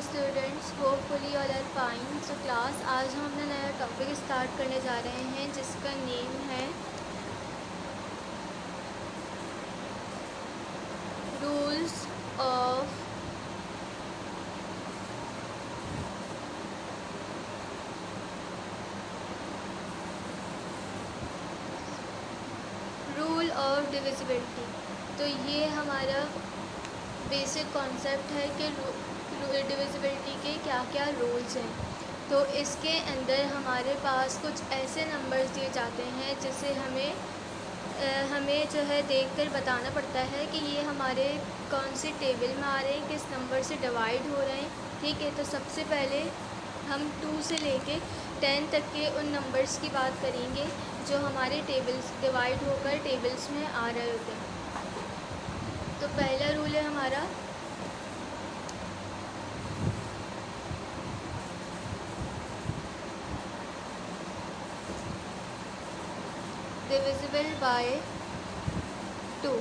Students, hopefully all are fine. So class, आज हम अपना नया टॉपिक स्टार्ट करने जा रहे हैं जिसका नेम है रूल्स ऑफ डिविजिबिलिटी। तो ये हमारा बेसिक कॉन्सेप्ट है कि डिविजिबिलिटी के क्या क्या रूल्स हैं। तो इसके अंदर हमारे पास कुछ ऐसे नंबर्स दिए जाते हैं जिसे हमें जो है देखकर बताना पड़ता है कि ये हमारे कौन सी टेबल में आ रहे हैं, किस नंबर से डिवाइड हो रहे हैं। ठीक है, तो सबसे पहले हम 2 से लेके 10 तक के उन नंबर्स की बात करेंगे जो हमारे टेबल्स डिवाइड होकर टेबल्स में आ रहे होते हैं। तो पहला रूल है हमारा डिविजिबल बाय 2।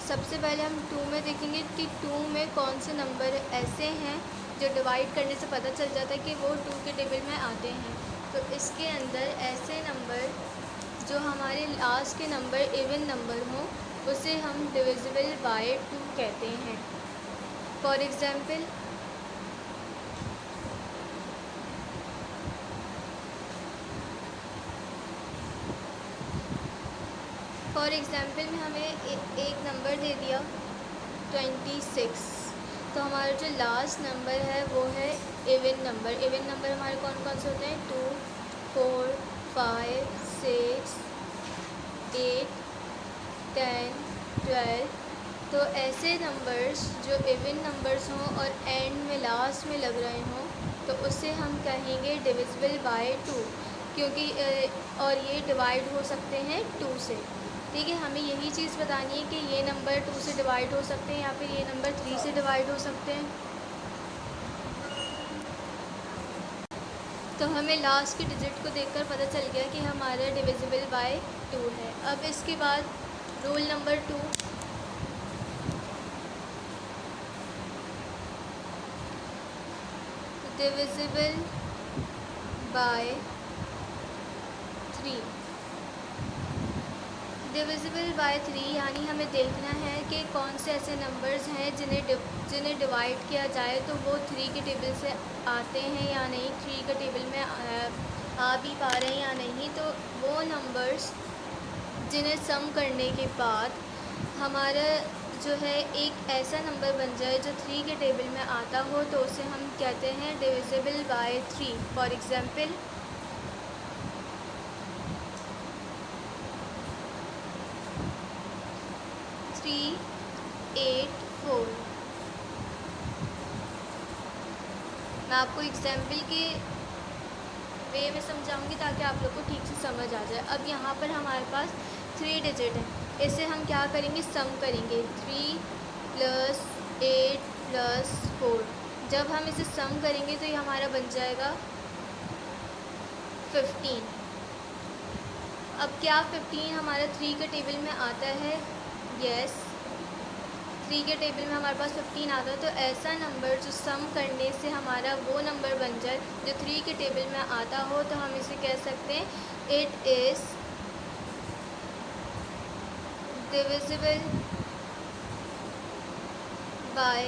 सबसे पहले हम 2 में देखेंगे कि 2 में कौन से नंबर ऐसे हैं जो डिवाइड करने से पता चल जाता है कि वो 2 के टेबल में आते हैं। तो इसके अंदर ऐसे नंबर जो हमारे लास्ट के नंबर इवन नंबर हों उसे हम डिविजिबल बाय 2 कहते हैं। फॉर एग्ज़ाम्पल, में हमें एक नंबर दे दिया 26। तो हमारा जो लास्ट नंबर है वो है इवन नंबर। इवन नंबर हमारे कौन कौन से होते हैं? 2, 4, 5, 6, 8, 10, 12। तो ऐसे नंबर्स जो इवन नंबर्स हों और एंड में लास्ट में लग रहे हों तो उसे हम कहेंगे डिविजिबल बाय 2, क्योंकि और ये डिवाइड हो सकते हैं 2 से। ठीक है, हमें यही चीज़ बतानी है कि ये नंबर 2 से डिवाइड हो सकते हैं या फिर ये नंबर 3 से डिवाइड हो सकते हैं। तो हमें लास्ट के डिजिट को देखकर पता चल गया कि हमारा डिविजिबल बाय 2 है। अब इसके बाद rule number 2, divisible by 3। Divisible by 3 यानी हमें देखना है कि कौन से ऐसे नंबर्स हैं जिन्हें डिवाइड किया जाए तो वो 3 के टेबल से आते हैं या नहीं, 3 के टेबल में आ भी पा रहे हैं या नहीं। तो वो नंबर्स जिन्हें सम करने के बाद हमारा जो है एक ऐसा नंबर बन जाए जो 3 के टेबल में आता हो तो उसे हम कहते हैं डिविजिबल बाय 3। For example, 3, 8, 4। मैं आपको एग्जाम्पल के वे में समझाऊंगी ताकि आप लोग को ठीक से समझ आ जाए। अब यहाँ पर हमारे पास 3 डिजिट है, इसे हम क्या करेंगे? सम करेंगे। 3 + 8 + 4। जब हम इसे सम करेंगे तो ये हमारा बन जाएगा 15। अब क्या 15 हमारा 3 के टेबल में आता है? यस, 3 के टेबल में हमारे पास 15 आता है। तो ऐसा नंबर जो सम करने से हमारा वो नंबर बन जाए जो 3 के टेबल में आता हो तो हम इसे कह सकते हैं it is divisible by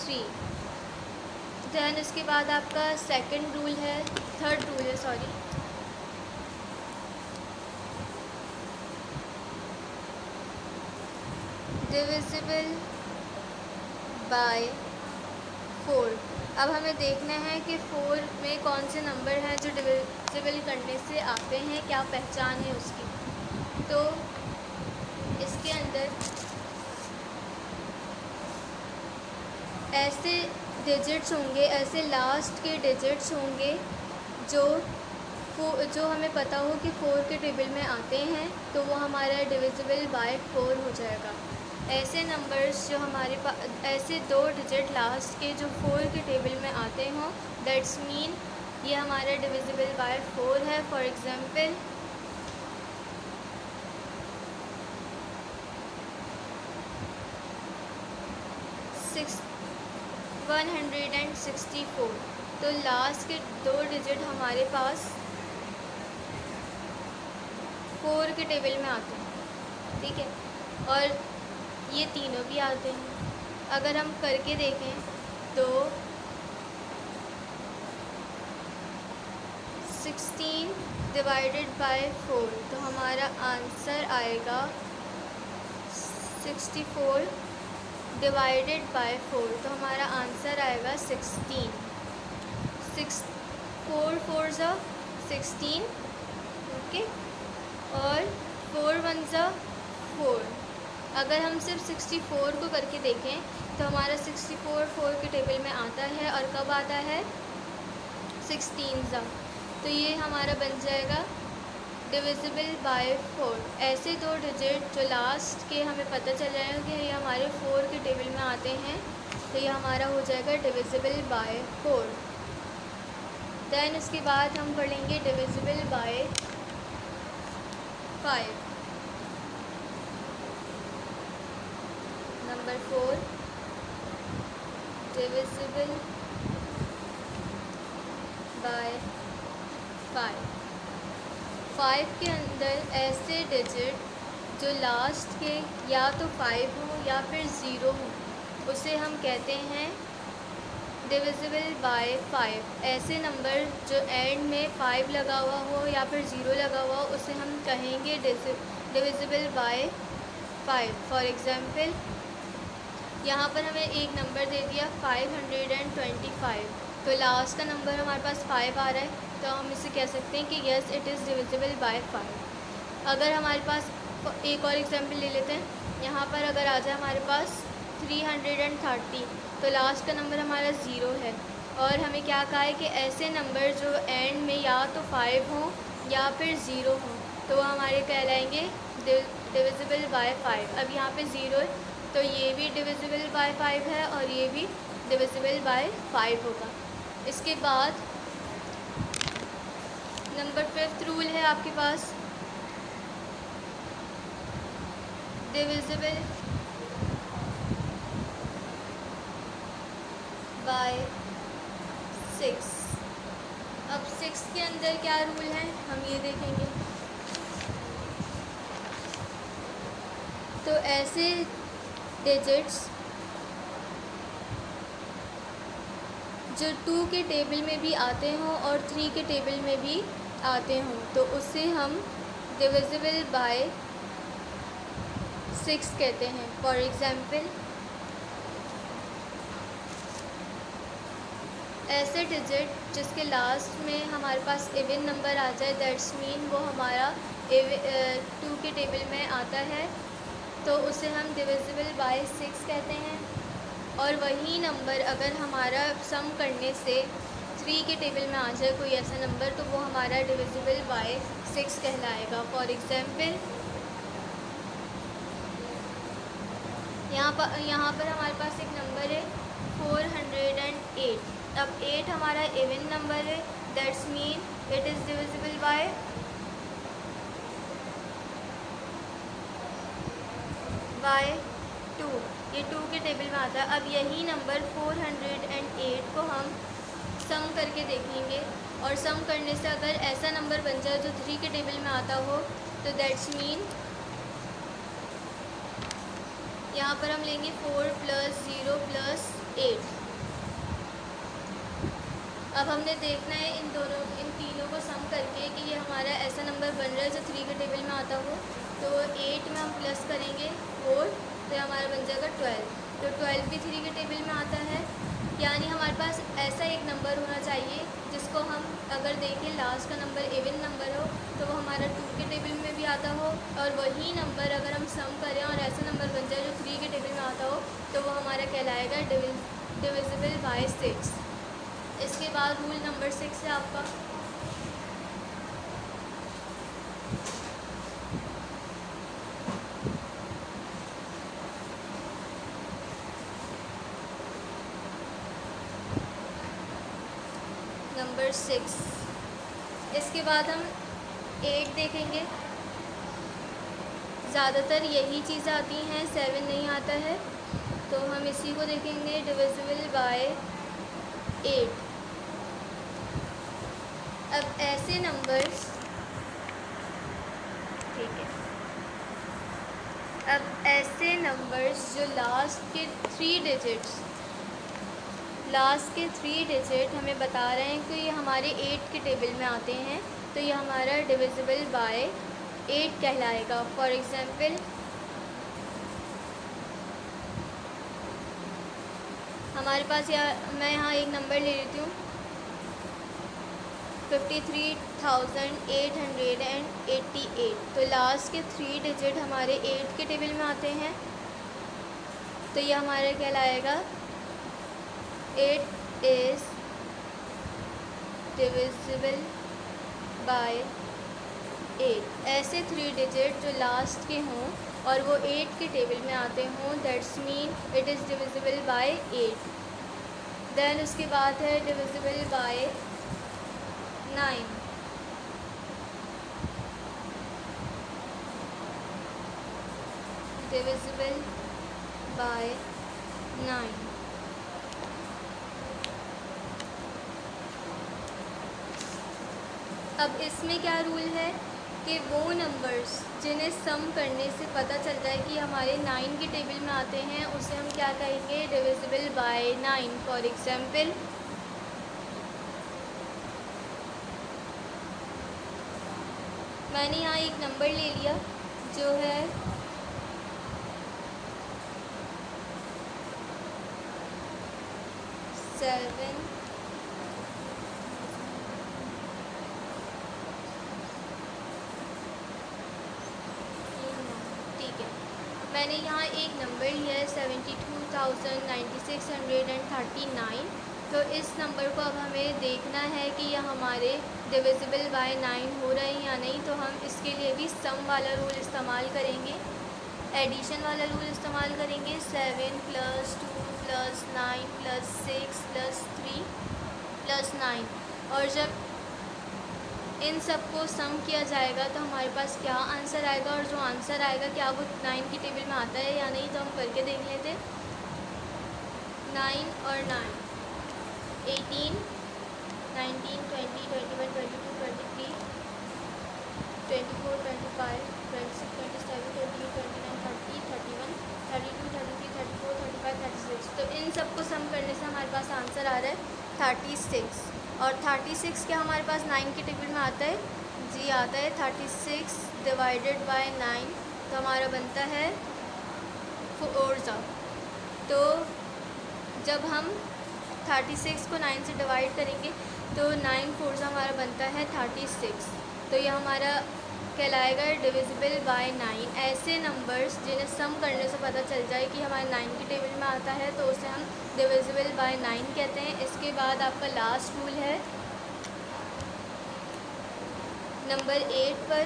3। Then इसके बाद आपका थर्ड रूल है डिविजिबल बाय 4। अब हमें देखना है कि 4 में कौन से नंबर हैं जो डिविजिबल करने से आते हैं, क्या पहचान है उसकी। तो इसके अंदर ऐसे डिजिट्स होंगे, ऐसे लास्ट के डिजिट्स होंगे जो हमें पता हो कि 4 के टेबल में आते हैं तो वो हमारा डिविजिबल बाय 4 हो जाएगा। ऐसे नंबर्स जो हमारे पास ऐसे 2 डिजिट लास्ट के जो 4 के टेबल में आते हों, दैट्स मीन ये हमारा डिविजिबल बाय 4 है। For example, 6 164। तो लास्ट के 2 डिजिट हमारे पास 4 के टेबल में आते हैं, ठीक है, और ये तीनों भी आते हैं। अगर हम करके देखें तो 16 डिवाइडेड बाय 4, तो हमारा आंसर आएगा 64 डिवाइडेड बाय 4, तो हमारा आंसर आएगा 16। 4 4 ज़ा 16, ओके, और 4 1 ज़ा 4। अगर हम सिर्फ 64 को करके देखें तो हमारा 64 4 के टेबल में आता है, और कब आता है 16 ज़ा, तो ये हमारा बन जाएगा डिविजिबल बाय 4। ऐसे 2 डिजिट जो लास्ट के हमें पता चल जाएगा कि ये हमारे 4 के टेबल में आते हैं, तो ये हमारा हो जाएगा डिविजिबल बाय 4। दैन उसके बाद हम पढ़ेंगे divisible by 5। Number 4 divisible by 5। 5 के अंदर ऐसे डिजिट जो लास्ट के या तो 5 हो या फिर 0 हो, उसे हम कहते हैं डिविजिबल बाय 5। ऐसे नंबर जो एंड में 5 लगा हुआ हो या फिर 0 लगा हुआ हो, उसे हम कहेंगे डिविजिबल बाय 5। फॉर एग्ज़ाम्पल यहाँ पर हमें एक नंबर दे दिया 525, तो लास्ट का नंबर हमारे पास 5 आ रहा है, तो हम इसे कह सकते हैं कि yes it is divisible bye 5। अगर हमारे पास एक और एग्जांपल ले लेते हैं, यहाँ पर अगर आ जाए हमारे पास 330, तो लास्ट का नंबर हमारा 0 है, और हमें क्या कहा है कि ऐसे नंबर जो एंड में या तो 5 हों या फिर 0 हों, तो वो हमारे कहलाएंगे डिविजिबल बाय 5। अब यहाँ पे 0 है, तो ये भी डिविजिबल बाय 5 है, और ये भी डिविजिबल बाय 5 होगा। इसके बाद नंबर 5th रूल है आपके पास, डिविजिबल बाय 6। अब 6 के अंदर क्या रूल है हम ये देखेंगे। तो ऐसे डिजिट्स जो 2 के टेबल में भी आते हों और 3 के टेबल में भी आते हों, तो उसे हम डिविजिबल बाय 6 कहते हैं। फॉर एग्ज़ाम्पल ऐसे डिजिट जिसके लास्ट में हमारे पास इवन नंबर आ जाए, दैट्स मीन वो हमारा 2 के टेबल में आता है, तो उसे हम डिविजिबल बाय 6 कहते हैं। और वही नंबर अगर हमारा सम करने से 3 के टेबल में आ जाए कोई ऐसा नंबर, तो वो हमारा डिविजिबल बाय 6 कहलाएगा। फॉर एग्ज़ाम्पल यहाँ पर हमारे पास एक नंबर है 408। अब 8 हमारा इवन नंबर है, that's mean it is divisible bye 2। ये 2 के टेबल में आता है। अब यही नंबर 408 को हम सम करके देखेंगे, और सम करने से अगर ऐसा नंबर बन जाए जो 3 के टेबल में आता हो, तो दैट्स मीन यहाँ पर हम लेंगे 4 + 0 + 8। अब हमने देखना है इन तीनों को सम करके कि ये हमारा ऐसा नंबर बन रहा है जो 3 के टेबल में आता हो। तो 8 में हम प्लस करेंगे 4, तो हमारा बन जाएगा 12। तो 12 भी 3 के टेबल में आता है, यानी हमारे पास ऐसा एक नंबर होना चाहिए जिसको हम अगर देखें लास्ट का नंबर इवन नंबर हो, तो वो हमारा 2 के टेबल में भी आता हो, और वही नंबर अगर हम सम करें और ऐसा नंबर बन जाए जो 3 के टेबल में आता हो, तो वो हमारा कहलाएगा डिविजिबल बाय 6। इसके बाद रूल नंबर 6 है आपका नंबर 6। इसके बाद हम 8 देखेंगे। ज़्यादातर यही चीज़ आती हैं, 7 नहीं आता है। तो हम इसी को देखेंगे डिविजिबल बाय 8। अब ऐसे नंबर्स, ठीक है, अब ऐसे नंबर्स जो लास्ट के 3 डिजिट हमें बता रहे हैं कि ये हमारे 8 के टेबल में आते हैं, तो ये हमारा डिविजिबल बाय 8 कहलाएगा। फॉर एग्ज़ाम्पल हमारे पास मैं यहाँ एक नंबर ले लेती हूँ 53,888। तो लास्ट के 3 डिजिट हमारे 8 के टेबल में आते हैं, तो ये हमारा कहलाएगा 8 इज़ डिविजिबल बाय 8। ऐसे 3 डिजिट जो लास्ट के हों और वो 8 के टेबल में आते हों, that's mean it is divisible by 8। Then उसके बाद है डिविजिबल बाय 9। Divisible by 9। अब इसमें क्या रूल है कि वो नंबर्स जिन्हें सम करने से पता चल जाए कि हमारे 9 के टेबल में आते हैं, उसे हम क्या कहेंगे, डिविजिबल बाय 9। फॉर एग्ज़ाम्पल मैंने यहाँ एक नंबर ले लिया जो है 7, ठीक है। मैंने यहाँ एक नंबर लिया है 72,9639। तो इस नंबर को अब हमें देखना है कि यह हमारे डिविजिबल बाय 9 हो रहे हैं या नहीं। तो हम इसके लिए भी सम वाला रूल इस्तेमाल करेंगे, एडिशन वाला रूल इस्तेमाल करेंगे। 7 + 2 + 9 + 6 + 3 + 9। और जब इन सब को सम किया जाएगा तो हमारे पास क्या आंसर आएगा, और जो आंसर आएगा क्या वो 9 की टेबल में आता है या नहीं, तो हम करके देख लेते। 9 और 9 18, 19, 20, 21, 22, 23, 24, 25, 26, 27, 28, 29, 30, 31, 32, 33, 34, 35, 36। तो इन सब को सम करने से हमारे पास आंसर आ रहा है 36। और 36 क्या हमारे पास 9 के टेबल में आता है? जी आता है। 36 डिवाइडेड बाय 9 तो हमारा बनता है 4। तो जब हम 36 को 9 से डिवाइड करेंगे तो 9 4 हमारा बनता है 36। तो ये हमारा कहलाएगा डिविजिबल बाय 9। ऐसे नंबर्स जिन्हें सम करने से पता चल जाए कि हमारे 9 के टेबल में आता है तो उसे हम डिविजिबल बाय 9 कहते हैं। इसके बाद आपका लास्ट रूल है नंबर 8 पर,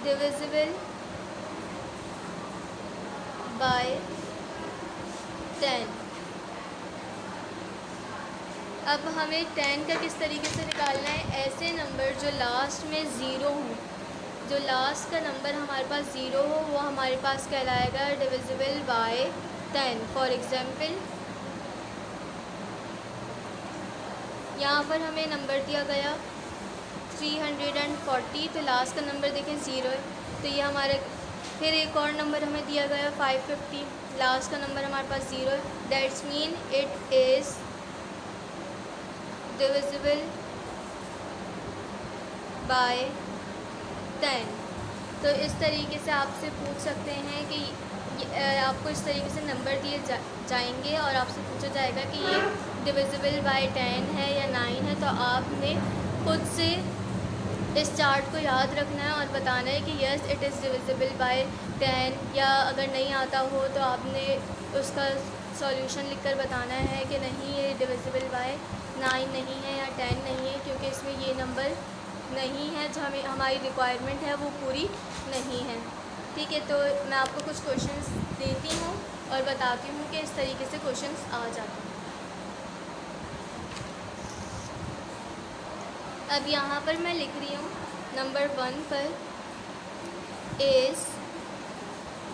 डिविजिबल बाय 10। अब हमें 10 का किस तरीके से निकालना है? ऐसे नंबर जो लास्ट में 0 हो, जो लास्ट का नंबर हमारे पास 0 हो, वो हमारे पास कहलाएगा डिविजिबल बाय 10। फॉर एग्ज़ाम्पल यहाँ पर हमें नंबर दिया गया 340, तो लास्ट का नंबर देखें 0 है, तो ये हमारे। फिर एक और नंबर हमें दिया गया 550, लास्ट का नंबर हमारे पास 0 है, that's mean it is divisible by 10। तो इस तरीके से आपसे पूछ सकते हैं कि आपको इस तरीके से नंबर दिए जाएंगे और आपसे पूछा जाएगा कि ये डिविजिबल बाय 10 है या 9 है। तो आपने खुद से इस चार्ट को याद रखना है और बताना है कि yes it is divisible by 10, या अगर नहीं आता हो तो आपने उसका सॉल्यूशन लिखकर बताना है कि नहीं ये डिविजिबल बाय 9 नहीं है या 10 नहीं है, क्योंकि इसमें ये नंबर नहीं है जो हमें हमारी रिक्वायरमेंट है वो पूरी नहीं है। ठीक है, तो मैं आपको कुछ क्वेश्चंस देती हूँ और बताती हूँ कि इस तरीके से क्वेश्चंस आ जाते हैं। अब यहाँ पर मैं लिख रही हूँ नंबर 1 पर इज़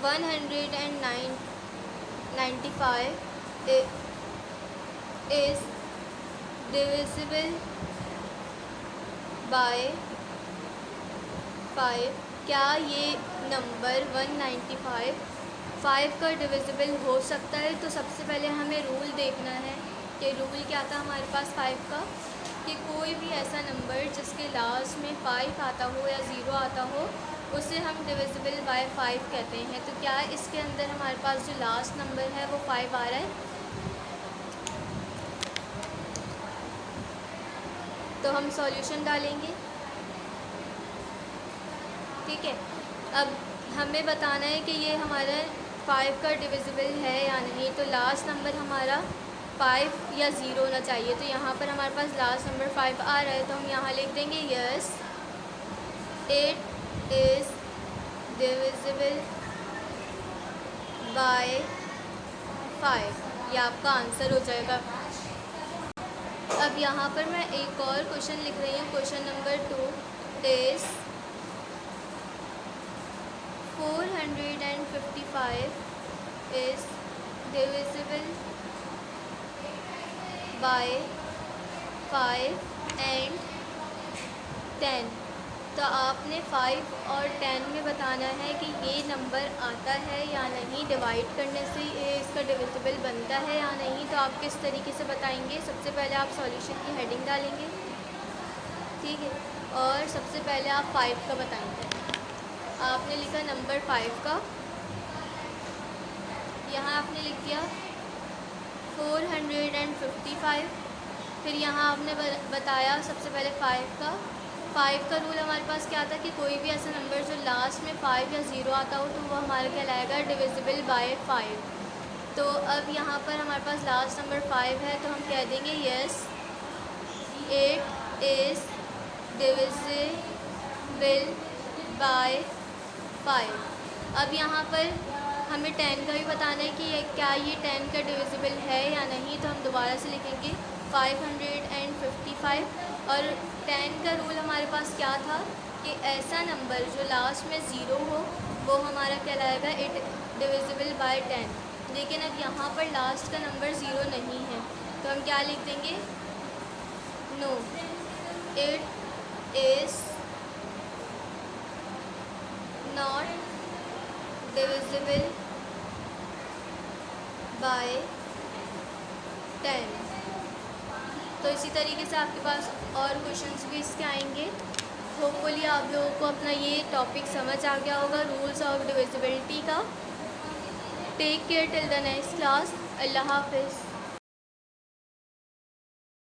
109 95 is divisible by 5। क्या ये नंबर 195 5 का डिविजिबल हो सकता है? तो सबसे पहले हमें रूल देखना है कि रूल क्या था हमारे पास 5 का, कि कोई भी ऐसा नंबर जिसके लास्ट में 5 आता हो या 0 आता हो उसे हम डिविजिबल बाय 5 कहते हैं। तो क्या इसके अंदर हमारे पास जो लास्ट नंबर है वो 5 आ रहा है? तो हम सॉल्यूशन डालेंगे, ठीक है। अब हमें बताना है कि ये हमारा 5 का डिविजिबल है या नहीं। तो लास्ट नंबर हमारा 5 या 0 होना चाहिए। तो यहाँ पर हमारे पास लास्ट नंबर 5 आ रहा है, तो हम यहाँ लिख देंगे yes it is divisible bye 5। ये आपका आंसर हो जाएगा। अब यहाँ पर मैं एक और क्वेश्चन लिख रही हूँ। Question number 2 is 455 is divisible by 5 and 10। तो आपने 5 और 10 में बताना है कि ये नंबर आता है या नहीं, डिवाइड करने से ये इसका डिविजिबल बनता है या नहीं। तो आप किस तरीके से बताएंगे? सबसे पहले आप सॉल्यूशन की हेडिंग डालेंगे, ठीक है, और सबसे पहले आप 5 का बताएंगे। आपने लिखा नंबर 5 का, यहाँ आपने लिख दिया 455। फिर यहाँ आपने बताया सबसे पहले 5 का रूल हमारे पास क्या था कि कोई भी ऐसा नंबर जो लास्ट में 5 या 0 आता हो तो वो हमारा कहलाएगा डिविजिबल बाय 5। तो अब यहाँ पर हमारे पास लास्ट नंबर 5 है, तो हम कह देंगे yes it is divisible bye 5। अब यहाँ पर हमें 10 का भी बताना है कि क्या ये 10 का डिविजिबल है या नहीं। तो हम दोबारा से लिखेंगे 555 और 10 का रूल हमारे पास क्या था कि ऐसा नंबर जो लास्ट में 0 हो वो हमारा कहलाएगा इट डिविजिबल बाय 10। लेकिन अब यहाँ पर लास्ट का नंबर 0 नहीं है, तो हम क्या लिख देंगे? No it is not divisible by 10। तो इसी तरीके से आपके पास और क्वेश्चंस भी इसके आएंगे। होपफुली आप लोगों को अपना ये टॉपिक समझ आ गया होगा, रूल्स ऑफ डिविजिबिलिटी का। Take care till the next class. अल्लाह हाफिज़।